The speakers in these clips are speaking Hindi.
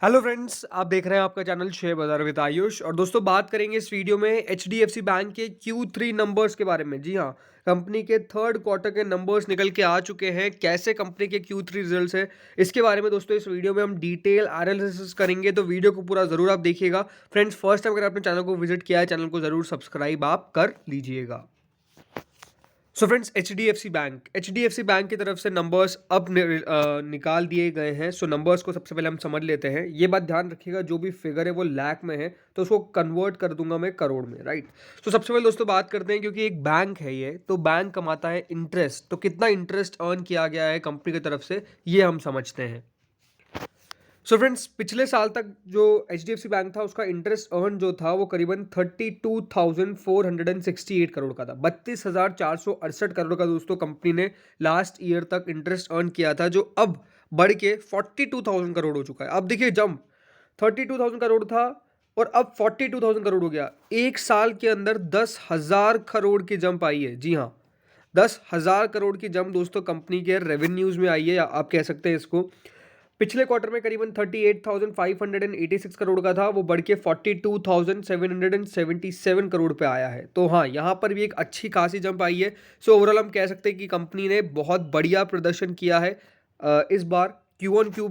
हेलो फ्रेंड्स, आप देख रहे हैं आपका चैनल शेयर बाजार विद आयुष। और दोस्तों, बात करेंगे इस वीडियो में एचडीएफसी बैंक के Q3 नंबर्स के बारे में। जी हाँ, कंपनी के थर्ड क्वार्टर के नंबर्स निकल के आ चुके हैं। कैसे कंपनी के Q3 रिजल्ट्स है, इसके बारे में दोस्तों इस वीडियो में हम डिटेल एनालिसिस करेंगे, तो वीडियो को पूरा जरूर आप देखिएगा। फ्रेंड्स, फर्स्ट टाइम अगर आपने चैनल को विजिट किया है, चैनल को जरूर सब्सक्राइब आप कर लीजिएगा। So friends, H D F C bank की तरफ से नंबर्स अब निकाल दिए गए हैं। सो नंबर्स को सबसे पहले हम समझ लेते हैं। ये बात ध्यान रखिएगा, जो भी फिगर है वो लाख में है तो उसको कन्वर्ट कर दूंगा मैं करोड़ में, राइट। सो सबसे पहले दोस्तों बात करते हैं, क्योंकि एक बैंक है ये, तो बैंक कमाता है इंटरेस्ट। तो कितना इंटरेस्ट अर्न किया गया है कंपनी की तरफ से, ये हम समझते हैं। सो फ्रेंड्स, पिछले साल तक जो H D F C bank था, उसका इंटरेस्ट अर्न जो था वो करीबन 32,468 करोड़ का था। 32,468 करोड़ का दोस्तों कंपनी ने लास्ट ईयर तक इंटरेस्ट अर्न किया था, जो अब बढ़ के 42,000 करोड़ हो चुका है। अब देखिए, जंप 32,000 करोड़ था और अब 42,000 करोड़ हो गया। एक साल के अंदर 10,000 करोड़ की जंप आई है। जी हाँ, 10,000 करोड़ की जंप दोस्तों कंपनी के रेवेन्यूज में आई है, या आप कह सकते हैं इसको। पिछले क्वार्टर में करीबन 38,586 करोड़ का था, वो बढ़ के 42,777 करोड़ पे आया है। तो हाँ, यहाँ पर भी एक अच्छी खासी जंप आई है। सो ओवरऑल हम कह सकते हैं कि कंपनी ने बहुत बढ़िया प्रदर्शन किया है इस बार। क्यू ऑन क्यू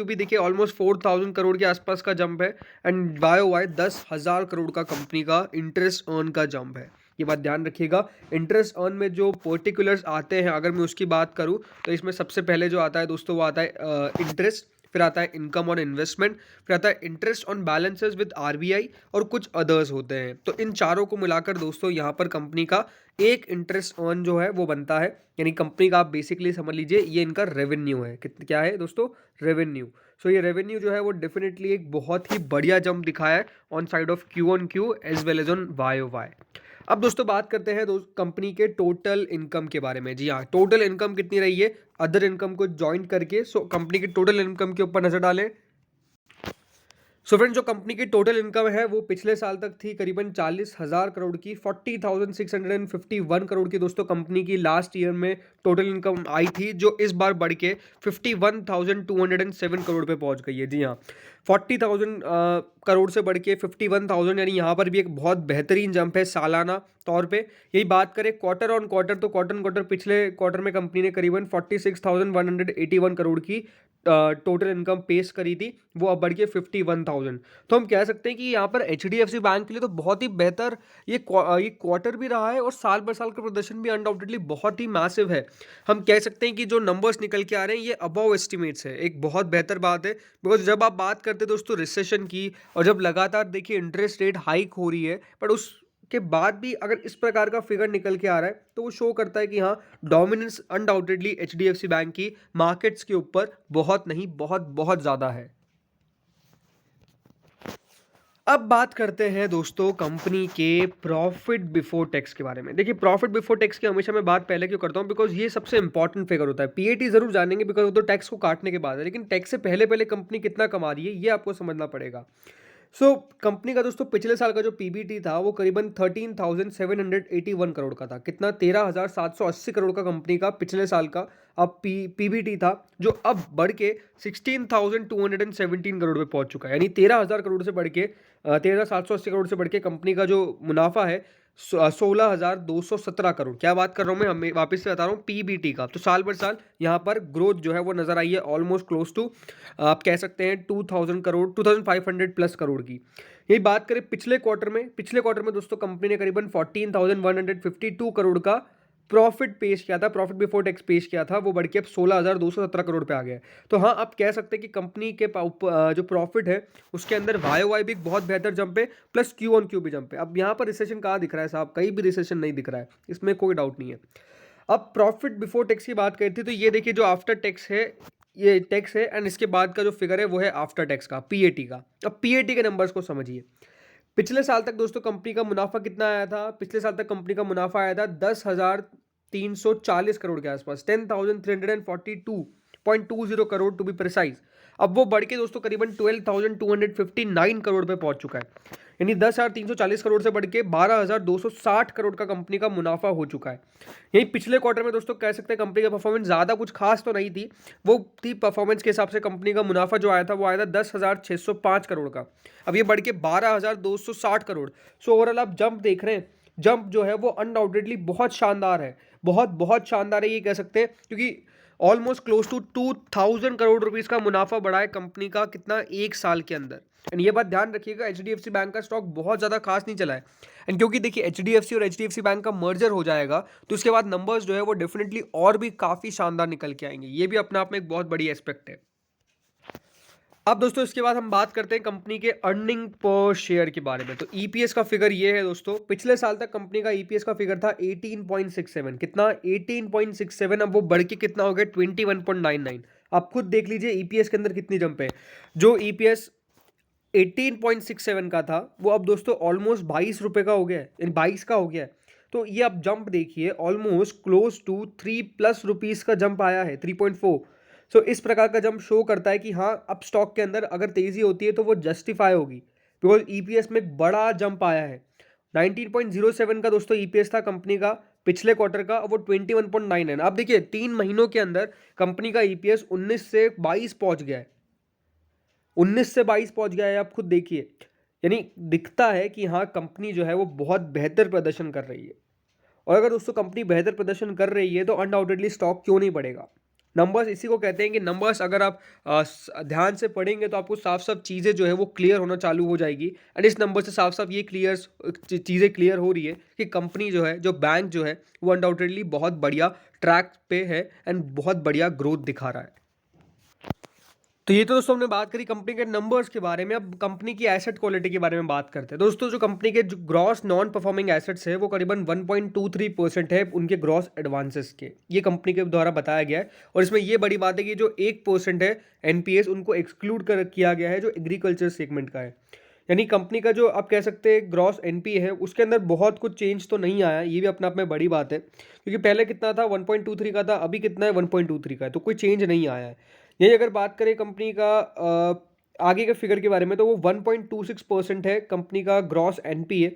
भी देखिए, ऑलमोस्ट 4,000 करोड़ के आसपास का जंप है। And Y O Y 10,000 crore का कंपनी का इंटरेस्ट अर्न का जंप है। ये बात ध्यान रखिएगा। इंटरेस्ट अर्न में जो पर्टिकुलर्स आते हैं, अगर मैं उसकी बात करूं, तो इसमें सबसे पहले जो आता है दोस्तों, वो आता है इंटरेस्ट, फिर आता है इनकम ऑन इन्वेस्टमेंट, फिर आता है interest on balances with RBI, और कुछ अदर्स होते हैं। तो इन चारों को मिलाकर दोस्तों यहाँ पर कंपनी का एक इंटरेस्ट अर्न जो है वो बनता है। यानी कंपनी का आप बेसिकली समझ लीजिए, ये इनका रेवेन्यू है। क्या है दोस्तों? रेवेन्यू। सो ये रेवेन्यू जो है वो डेफिनेटली एक बहुत ही बढ़िया जंप दिखाया है on side of Q1Q as well as on YoY। अब दोस्तों बात करते हैं कंपनी के टोटल इनकम के बारे में। जी हाँ, टोटल इनकम कितनी रही है अदर इनकम को ज्वाइन करके। सो कंपनी के टोटल इनकम के ऊपर नजर डालें। सो फ्रेंड, जो कंपनी की टोटल इनकम है वो पिछले साल तक थी करीबन 40,000 करोड़ की। 40,651 करोड़ की दोस्तों कंपनी की लास्ट ईयर में टोटल इनकम आई थी, जो इस बार बढ़ के 51,207 करोड़ पे पहुंच गई है। जी हाँ, 40,000 करोड़ से बढ़ के 51,000, यानी यहाँ पर भी एक बहुत बेहतरीन जंप है सालाना तौर पे। यही बात करें क्वार्टर ऑन क्वार्टर, तो क्वार्टर ऑन क्वार्टर पिछले क्वार्टर में कंपनी ने करीबन 46,181 करोड़ की टोटल इनकम पेश करी थी, वो अब बढ़ के 51,000। तो हम कह सकते हैं कि यहाँ पर एचडीएफसी बैंक के लिए तो बहुत ही बेहतर ये क्वार्टर भी रहा है, और साल भर साल का प्रदर्शन भी अनडाउटेडली बहुत ही मैसिव है। हम कह सकते हैं कि जो नंबर्स निकल के आ रहे हैं ये अबव एस्टिमेट्स है, एक बहुत बेहतर बात है। बिकॉज जब आप बात करते हैं दोस्तों रिसेशन की, और जब लगातार देखिए इंटरेस्ट रेट हाइक हो रही है, बट उस के बाद भी अगर इस प्रकार का फिगर निकल के आ रहा है, तो वो शो करता है कि हाँ, डोमिनेंस अनडाउटेडली एचडीएफसी बैंक की मार्केट्स के ऊपर बहुत नहीं, बहुत बहुत ज्यादा है। अब बात करते हैं दोस्तों कंपनी के प्रॉफिट बिफोर टैक्स के बारे में। देखिए, प्रॉफिट बिफोर टैक्स की हमेशा मैं बात पहले क्यों करता हूं, बिकॉज ये सबसे इंपॉर्टेंट फिगर होता है। पीएटी जरूर जानेंगे बिकॉज वो तो टैक्स को काटने के बाद है, लेकिन टैक्स से पहले पहले कंपनी कितना कमा रही है ये आपको समझना पड़ेगा। कंपनी का दोस्तों पिछले साल का जो पीबीटी था वो करीबन 13,781 करोड़ का था। कितना? 13,780 करोड़ का कंपनी का पिछले साल का अब पीबीटी था, जो अब बढ़ के 16,217 करोड़ पे पहुंच चुका है। यानी 13,000 करोड़ से बढ़ के 13,780 करोड़ से बढ़ के कंपनी का जो मुनाफा है 16,217 करोड़। क्या बात कर रहा हूँ मैं, हमें वापस से बता रहा हूँ पीबीटी का। तो साल भर साल यहाँ पर ग्रोथ जो है वो नजर आई है, ऑलमोस्ट क्लोज टू आप कह सकते हैं 2,000 करोड़, 2,500 प्लस करोड़ की। यही बात करें पिछले क्वार्टर में दोस्तों कंपनी ने करीबन 14,152 करोड़ का प्रॉफिट पेश किया था, प्रॉफिट बिफोर टैक्स पेश किया था, वो बढ़ के अब 16,217 करोड़ पे आ गया है। तो हाँ, आप कह सकते हैं कि कंपनी के जो प्रॉफिट है उसके अंदर वाई भी एक बहुत बेहतर जंप है, प्लस Q1Q भी जंप है। अब यहाँ पर रिसेशन कहाँ दिख रहा है साहब? कहीं भी रिसेशन नहीं दिख रहा है, इसमें कोई डाउट नहीं है। अब प्रॉफिट बिफोर टैक्स की बात करते हैं, तो ये देखिए जो आफ्टर टैक्स है, ये टैक्स है, एंड इसके बाद का जो फिगर है वो है आफ्टर टैक्स का, पीएटी का। अब पीएटी के नंबर्स को समझिए। पिछले साल तक दोस्तों कंपनी का मुनाफा कितना आया था? पिछले साल तक कंपनी का मुनाफा आया था 10,340 करोड़ के आसपास, 10,342.20 करोड़ टू बी प्रिसाइज। अब वो बढ़ के दोस्तों करीबन 12,259 करोड़ पे पहुंच चुका है। यानी 10,340 करोड़ से बढ़ के 12,260 करोड़ का कंपनी का मुनाफा हो चुका है। यही पिछले क्वार्टर में दोस्तों कह सकते हैं कंपनी का परफॉर्मेंस ज़्यादा कुछ खास तो नहीं थी, वो थी परफॉर्मेंस के हिसाब से कंपनी का मुनाफा जो आया था वो आया था 10,605 करोड़ का। अब ये बढ़ के 12,260 करोड़। सो ओवरऑल आप जंप देख रहे हैं, जंप जो है वो अनडाउटेडली बहुत शानदार है, बहुत बहुत शानदार है ये कह सकते हैं, क्योंकि almost close to 2,000 crore rupees का मुनाफा बढ़ा है कंपनी का, कितना, एक साल के अंदर। एंड ये बात ध्यान रखिएगा, एचडीएफसी बैंक का स्टॉक बहुत ज़्यादा खास नहीं चला है। एंड क्योंकि देखिए एचडीएफसी और एचडीएफसी बैंक का मर्जर हो जाएगा तो उसके बाद नंबर्स जो है वो डेफिनेटली और भी काफ़ी शानदार निकल के आएंगे। ये भी अपने आप में एक बहुत बड़ी एस्पेक्ट है। अब दोस्तों इसके बाद हम बात करते हैं कंपनी के अर्निंग पर शेयर के बारे में। तो ईपीएस का फिगर ये है दोस्तों, पिछले साल तक कंपनी का ईपीएस का फिगर था 18.67, कितना, 18.67। अब वो बढ़ के कितना हो गया, 21.99। आप खुद देख लीजिए ईपीएस के अंदर कितनी जंप है। जो ईपीएस 18.67 का था वो अब दोस्तों ऑलमोस्ट 22 रुपये का हो गया है, यानी 22 का हो गया है। तो ये आप जंप देखिए, ऑलमोस्ट क्लोज टू 3+ रुपीज़ का जंप आया है, 3.4। सो इस प्रकार का जंप शो करता है कि हाँ अब स्टॉक के अंदर अगर तेज़ी होती है तो वो जस्टिफाई होगी, बिकॉज ईपीएस में एक बड़ा जंप आया है। 19.07 का दोस्तों ईपीएस था कंपनी का पिछले क्वार्टर का, वो 21.9 है। आप देखिए 3 महीनों के अंदर कंपनी का ईपीएस 19 से 22 पहुंच गया है, 19 से 22 पहुंच गया है, आप खुद देखिए। यानी दिखता है कि हाँ कंपनी जो है वो बहुत बेहतर प्रदर्शन कर रही है। और अगर दोस्तों कंपनी बेहतर प्रदर्शन कर रही है तो अनडाउटेडली स्टॉक क्यों नहीं बढ़ेगा। नंबर्स इसी को कहते हैं कि नंबर्स अगर आप ध्यान से पढ़ेंगे तो आपको साफ साफ चीज़ें जो है वो क्लियर होना चालू हो जाएगी। एंड इस नंबर से साफ साफ ये चीज़ें क्लियर हो रही है कि कंपनी जो है, जो बैंक जो है वो अनडाउटेडली बहुत बढ़िया ट्रैक पे है एंड बहुत बढ़िया ग्रोथ दिखा रहा है। तो ये तो दोस्तों हमने बात करी कंपनी के नंबर्स के बारे में। अब कंपनी की एसेट क्वालिटी के बारे में बात करते हैं। दोस्तों जो कंपनी के जो ग्रॉस नॉन परफॉर्मिंग एसेट्स है वो करीबन 1.23% है उनके ग्रॉस एडवांसेस के, ये कंपनी के द्वारा बताया गया है। और इसमें ये बड़ी बात है कि जो 1% है एनपीएस उनको एक्सक्लूड कर किया गया है जो एग्रीकल्चर सेगमेंट का है। यानी कंपनी का जो आप कह सकते हैं ग्रॉस एनपी है उसके अंदर बहुत कुछ चेंज तो नहीं आया, ये भी अपने आप में बड़ी बात है, क्योंकि पहले कितना था 1.23 का था, अभी कितना है 1.23 का है, तो कोई चेंज नहीं आया है। यही अगर बात करें कंपनी का आगे के फिगर के बारे में तो वो 1.26% है कंपनी का ग्रॉस एनपीए।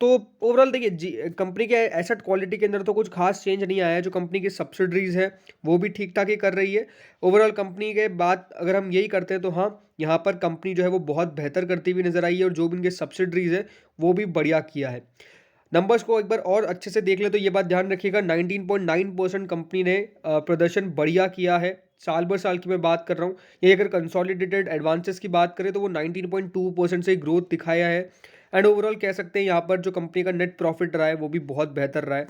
तो ओवरऑल देखिए कंपनी के एसेट क्वालिटी के अंदर तो कुछ खास चेंज नहीं आया है। जो कंपनी की सब्सिडरीज है वो भी ठीक ठाक ही कर रही है। ओवरऑल कंपनी के बात अगर हम यही करते हैं तो हाँ यहाँ पर कंपनी जो है वो बहुत बेहतर करती हुई नजर आई है और जो भी इनके सब्सिडरीज है वो भी बढ़िया किया है। नंबर्स को एक बार और अच्छे से देख ले तो ये बात ध्यान रखिएगा, 19.9% कंपनी ने प्रदर्शन बढ़िया किया है। साल भर साल की मैं बात कर रहा हूँ। ये अगर कंसोलिडेटेड एडवांसेस की बात करें तो वो 19.2% से ग्रोथ दिखाया है। एंड ओवरऑल कह सकते हैं यहाँ पर जो कंपनी का नेट प्रॉफिट रहा है वो भी बहुत बेहतर रहा है।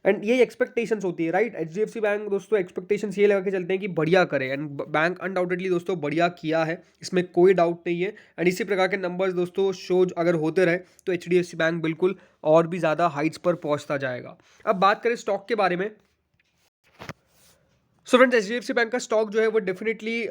एंड यही एक्सपेक्टेशंस होती है, राइट। एचडीएफसी बैंक दोस्तों एक्सपेक्टेशंस ये लगा के चलते हैं कि बढ़िया करे, एंड बैंक अनडाउटेडली दोस्तों बढ़िया किया है, इसमें कोई डाउट नहीं है। एंड इसी प्रकार के नंबर्स दोस्तों शो अगर होते रहे तो एचडीएफसी बैंक बिल्कुल और भी ज़्यादा हाइट्स पर पहुंचता जाएगा। अब बात करें स्टॉक के बारे में। सो फ्रेंड्स एचडीएफसी बैंक का स्टॉक जो है वो डेफिनेटली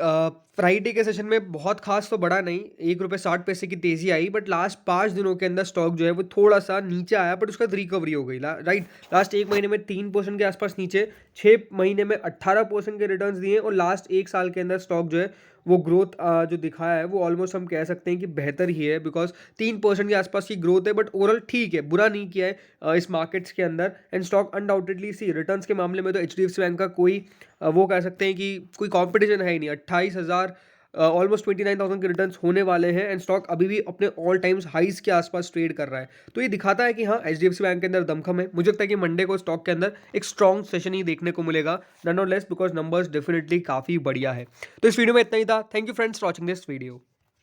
फ्राइडे के सेशन में बहुत खास तो बढ़ा नहीं, 1 रुपये 60 पैसे की तेजी आई, बट लास्ट 5 दिनों के अंदर स्टॉक जो है वो थोड़ा सा नीचे आया, बट उसका रिकवरी हो गई राइट। लास्ट 1 महीने में 3% के आसपास नीचे, 6 महीने में 18% के रिटर्न्स दिए और लास्ट 1 साल के अंदर स्टॉक जो है वो ग्रोथ जो दिखाया है वो ऑलमोस्ट हम कह सकते हैं कि बेहतर ही है, बिकॉज 3% के आसपास की ग्रोथ है, बट ओवरऑल ठीक है, बुरा नहीं किया है इस मार्केट्स के अंदर। And stock undoubtedly see returns के मामले में तो एचडीएफसी बैंक का कोई वो कह सकते हैं कि कोई कंपटीशन है ही नहीं। 28,000 ऑलमोस्ट 29,000 के रिटर्न्स होने वाले हैं एंड स्टॉक अभी भी अपने ऑल टाइम्स हाइज के आसपास ट्रेड कर रहा है। तो ये दिखाता है कि हाँ एचडीएफसी बैंक के अंदर दमखम है। मुझे लगता है कि मंडे को स्टॉक के अंदर एक स्ट्रॉन्ग सेशन ही देखने को मिलेगा, not less, because numbers definitely काफ़ी बढ़िया है। तो इस वीडियो में इतना ही था। Thank you friends for watching this video.